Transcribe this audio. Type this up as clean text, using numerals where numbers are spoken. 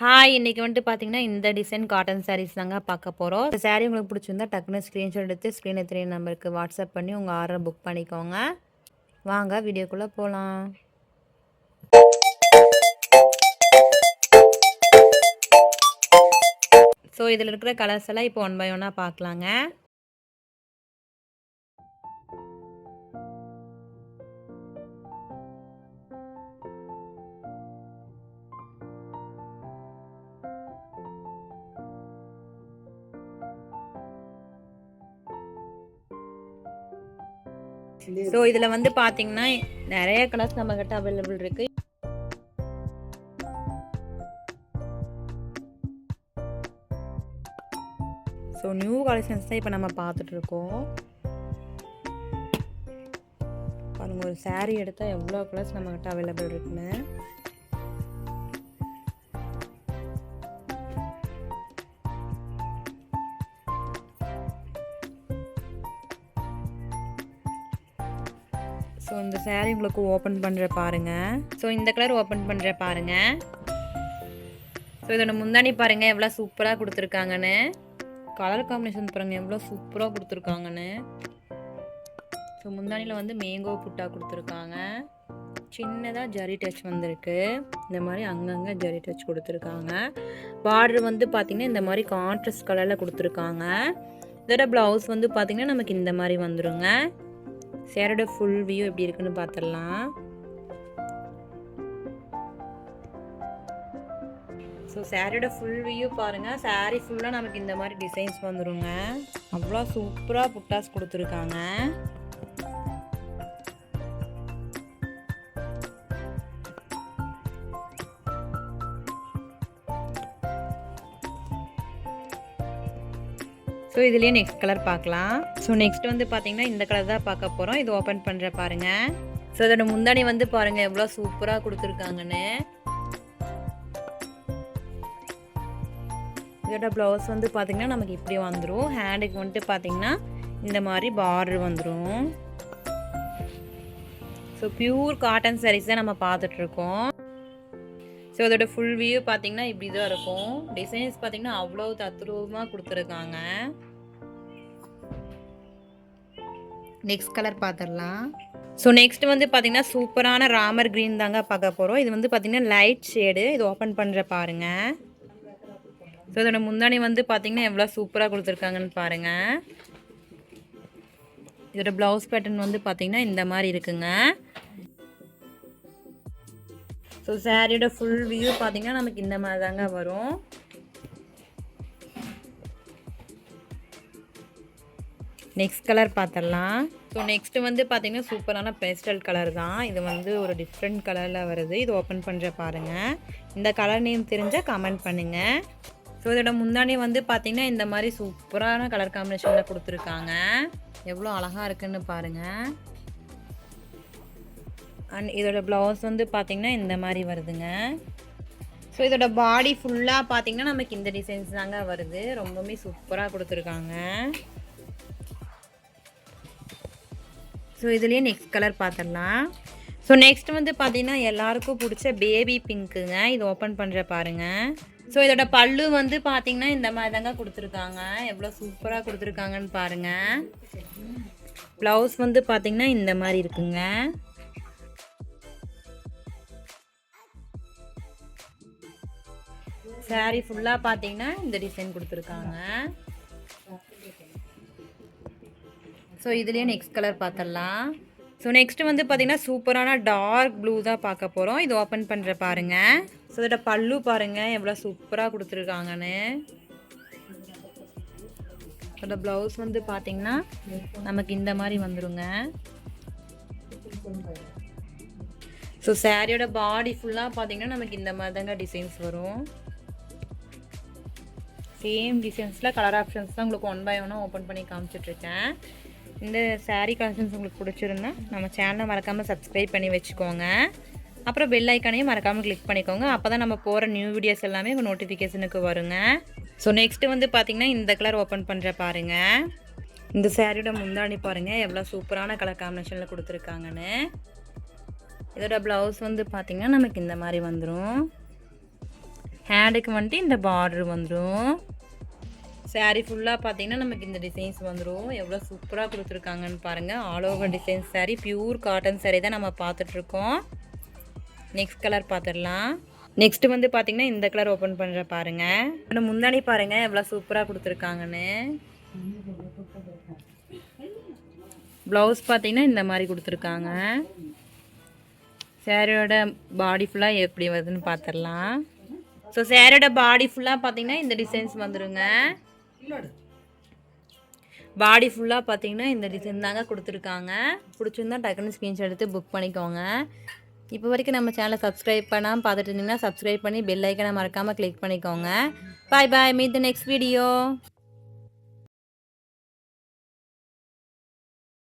Hi! இன்னைக்கு வந்துட்டு பார்த்தீங்கன்னா, இந்த டிசைன் காட்டன் சாரீஸ் தாங்க பார்க்க போறோம். இந்த சாரீ உங்களுக்கு பிடிச்சிருந்தா டக்குனு ஸ்க்ரீன்ஷாட் எடுத்து ஸ்க்ரீன்ல தெரிய நம்பருக்கு வாட்ஸ்அப் பண்ணி உங்க ஆர்டர புக் பண்ணிக்கோங்க. வாங்க வீடியோக்குள்ள போலாம். ஸோ இதில இருக்கிற கலர்ஸ் எல்லாம் இப்போ ஒன் பை ஒன்னா பார்க்கலாங்க. ஸோ இதில வந்து பார்த்தீங்கன்னா, நெறைய கலர்ஸ் நம்மகிட்ட அவைலபிள் இருக்கு. ஸோ நியூ கலெக்ஷன்ஸ் தான் இப்போ நம்ம பார்த்துட்டு இருக்கோம். பாருங்க, ஒரு சாரீ எடுத்தா எவ்வளோ கலர்ஸ் நம்மகிட்ட அவைலபிள் இருக்குன்னு. ஸோ இந்த சாரீ உங்களுக்கு ஓப்பன் பண்ணுற பாருங்க. ஸோ இந்த கலர் ஓப்பன் பண்ணுற பாருங்க. ஸோ இதோட முந்தானி பாருங்க எவ்வளோ சூப்பராக கொடுத்துருக்காங்கன்னு. கலர் காம்பினேஷன் பாருங்க எவ்வளோ சூப்பராக கொடுத்துருக்காங்கன்னு. ஸோ முந்தானியில் வந்து மேங்கோ புட்டா கொடுத்துருக்காங்க. சின்னதாக ஜரி டச் வந்திருக்கு. இந்த மாதிரி அங்கங்கே ஜரி டச் கொடுத்துருக்காங்க. பார்டர் வந்து பார்த்திங்கன்னா இந்த மாதிரி கான்ட்ராஸ்ட் கலரில் கொடுத்துருக்காங்க. இதோட ப்ளவுஸ் வந்து பார்த்திங்கன்னா நமக்கு இந்த மாதிரி வந்துடுங்க. சேரோட ஃபுல் வியூ எப்படி இருக்குன்னு பார்த்துடலாம். ஸோ சாரியோட ஃபுல் வியூ பாருங்கள். சாரீ ஃபுல்லாக நமக்கு இந்த மாதிரி டிசைன்ஸ் வந்துடுங்க. அவ்வளோ சூப்பராக புட்டாஸ் கொடுத்துருக்காங்க. ஸோ இதுலேயே நெக்ஸ்ட் கலர் பார்க்கலாம். ஸோ நெக்ஸ்ட் வந்து பார்த்தீங்கன்னா இந்த கலர் தான் பார்க்க போகிறோம். இது ஓப்பன் பண்ணுற பாருங்கள். ஸோ இதோட முந்தானி வந்து பாருங்கள் எவ்வளோ சூப்பராக கொடுத்துருக்காங்கன்னு. இதோட ப்ளவுஸ் வந்து பார்த்திங்கன்னா நமக்கு இப்படி வந்துடும். ஹேண்டுக்கு வந்துட்டு பார்த்திங்கன்னா இந்த மாதிரி பார்டர் வந்துடும். ஸோ பியூர் காட்டன் சாரீஸ் தான் நம்ம பார்த்துட்ருக்கோம். ஸோ அதோட ஃபுல் வியூ பார்த்திங்கன்னா இப்படி தான் இருக்கும். டிசைன்ஸ் பார்த்திங்கன்னா அவ்வளோ தத்ரூபமாக கொடுத்துருக்காங்க. நெக்ஸ்ட் கலர் பார்த்துடலாம். ஸோ நெக்ஸ்ட் வந்து பார்த்திங்கன்னா சூப்பரான ராமர் க்ரீன் தாங்க பார்க்க போகிறோம். இது வந்து பார்த்திங்கன்னா லைட் ஷேடு. இது ஓப்பன் பண்ணுற பாருங்கள். ஸோ இதோட முந்தானி வந்து பார்த்திங்கன்னா எவ்வளோ சூப்பராக கொடுத்துருக்காங்கன்னு பாருங்கள். இதோட ப்ளவுஸ் பேட்டர்ன் வந்து பார்த்திங்கன்னா இந்த மாதிரி இருக்குங்க. ஸோ சாரியோட ஃபுல் வியூ பார்த்திங்கன்னா நமக்கு இந்த மாதிரி தாங்க வரும். நெக்ஸ்ட் கலர் பார்த்துடலாம். ஸோ நெக்ஸ்ட்டு வந்து பார்த்திங்கன்னா சூப்பரான பேஸ்டல் கலர் தான். இது வந்து ஒரு டிஃப்ரெண்ட் கலரில் வருது. இது ஓப்பன் பண்ணுற பாருங்கள். இந்த கலர் நேம் தெரிஞ்சால் கமெண்ட் பண்ணுங்கள். ஸோ இதோட முந்தானி வந்து பார்த்திங்கன்னா இந்த மாதிரி சூப்பரான கலர் காம்பினேஷனில் கொடுத்துருக்காங்க. எவ்வளோ அழகாக இருக்குன்னு பாருங்கள். அண்ட் இதோட ப்ளவுஸ் வந்து பார்த்திங்கன்னா இந்த மாதிரி வருதுங்க. ஸோ இதோட பாடி ஃபுல்லாக பார்த்திங்கன்னா நமக்கு இந்த டிசைன்ஸ் தாங்க வருது. ரொம்பவுமே சூப்பராக கொடுத்துருக்காங்க. ஸோ இதுலேயே நெக்ஸ்ட் கலர் பார்த்துடலாம். ஸோ நெக்ஸ்ட் வந்து பார்த்திங்கன்னா எல்லாருக்கும் பிடிச்ச பேபி பிங்க்குங்க. இது ஓப்பன் பண்ணுற பாருங்கள். ஸோ இதோட பல்லு வந்து பார்த்திங்கன்னா இந்த மாதிரி தாங்க கொடுத்துருக்காங்க. எவ்வளோ சூப்பராக கொடுத்துருக்காங்கன்னு பாருங்கள். ப்ளவுஸ் வந்து பார்த்திங்கன்னா இந்த மாதிரி இருக்குங்க. சாரீ ஃபுல்லாக பார்த்திங்கன்னா இந்த டிசைன் கொடுத்துருக்காங்க. ஸோ இதுலேயே நெக்ஸ்ட் கலர் பார்த்துடலாம். ஸோ நெக்ஸ்ட் வந்து பார்த்திங்கன்னா சூப்பரான டார்க் ப்ளூ தான் பார்க்க போகிறோம். இது ஓப்பன் பண்ணுற பாருங்கள். ஸோ இதோட பல்லு பாருங்கள் எவ்வளோ சூப்பராக கொடுத்துருக்காங்கன்னு. அதோட ப்ளவுஸ் வந்து பார்த்திங்கன்னா நமக்கு இந்த மாதிரி வந்துடுங்க. ஸோ சாரியோட பாடி ஃபுல்லாக பார்த்திங்கன்னா நமக்கு இந்த மாதிரி தாங்க டிசைன்ஸ் வரும். சேம் டிசைன்ஸில் கலர் ஆப்ஷன்ஸ் தான் உங்களுக்கு ஒன் பை ஒன்னாக ஓப்பன் பண்ணி காமிச்சிட்ருக்கேன். இந்த சாரீ கலெக்ஷன்ஸ் உங்களுக்கு பிடிச்சிருந்தா நம்ம சேனலை மறக்காமல் சப்ஸ்கிரைப் பண்ணி வச்சுக்கோங்க. அப்புறம் பெல் ஐக்கானையும் மறக்காமல் கிளிக் பண்ணிக்கோங்க. அப்போ தான் நம்ம போகிற நியூ வீடியோஸ் எல்லாமே உங்கள் நோட்டிஃபிகேஷனுக்கு வருங்க. ஸோ நெக்ஸ்ட்டு வந்து பார்த்திங்கன்னா இந்த கலர் ஓப்பன் பண்ணுற பாருங்கள். இந்த சாரியோட முந்தாணி பாருங்கள் எவ்வளோ சூப்பரான கலர் காம்பினேஷனில் கொடுத்துருக்காங்கன்னு. இதோட ப்ளவுஸ் வந்து பார்த்திங்கன்னா நமக்கு இந்த மாதிரி வந்துடும். ஹேண்டுக்கு வந்துட்டு இந்த பார்டர் வந்துடும். சாரீ ஃபுல்லாக பார்த்தீங்கன்னா நமக்கு இந்த டிசைன்ஸ் வந்துடும். எவ்வளோ சூப்பராக கொடுத்துருக்காங்கன்னு பாருங்கள். All over designs sari, pure cotton sari தான் நம்ம பார்த்துட்ருக்கோம். நெக்ஸ்ட் கலர் பார்த்துடலாம். நெக்ஸ்ட்டு வந்து பார்த்தீங்கன்னா இந்த கலர் ஓப்பன் பண்ணுற பாருங்கள். முந்தானி பாருங்கள் எவ்வளோ சூப்பராக கொடுத்துருக்காங்கன்னு. ப்ளவுஸ் பார்த்தீங்கன்னா இந்த மாதிரி கொடுத்துருக்காங்க. சாரியோட பாடி ஃபுல்லாக எப்படி வருதுன்னு பார்த்துடலாம். ஸோ சாரியோட பாடி ஃபுல்லாக பார்த்தீங்கன்னா இந்த டிசைன்ஸ் வந்துடுங்க. பாடி ஃபுல்லாக பார்த்தீங்கன்னா இந்த டிசைன் தாங்க கொடுத்துருக்காங்க. பிடிச்சிருந்தா டக்குன்னு ஸ்க்ரீன்ஷாட் எடுத்து புக் பண்ணிக்கோங்க. இப்போ வரைக்கும் நம்ம சேனலை சப்ஸ்கிரைப் பண்ணாமல் பார்த்துட்டு இருந்தீங்கன்னா சப்ஸ்கிரைப் பண்ணி பெல் ஐக்கனை மறக்காமல் கிளிக் பண்ணிக்கோங்க. பாய் பாய், மீட் தி நெக்ஸ்ட் வீடியோ.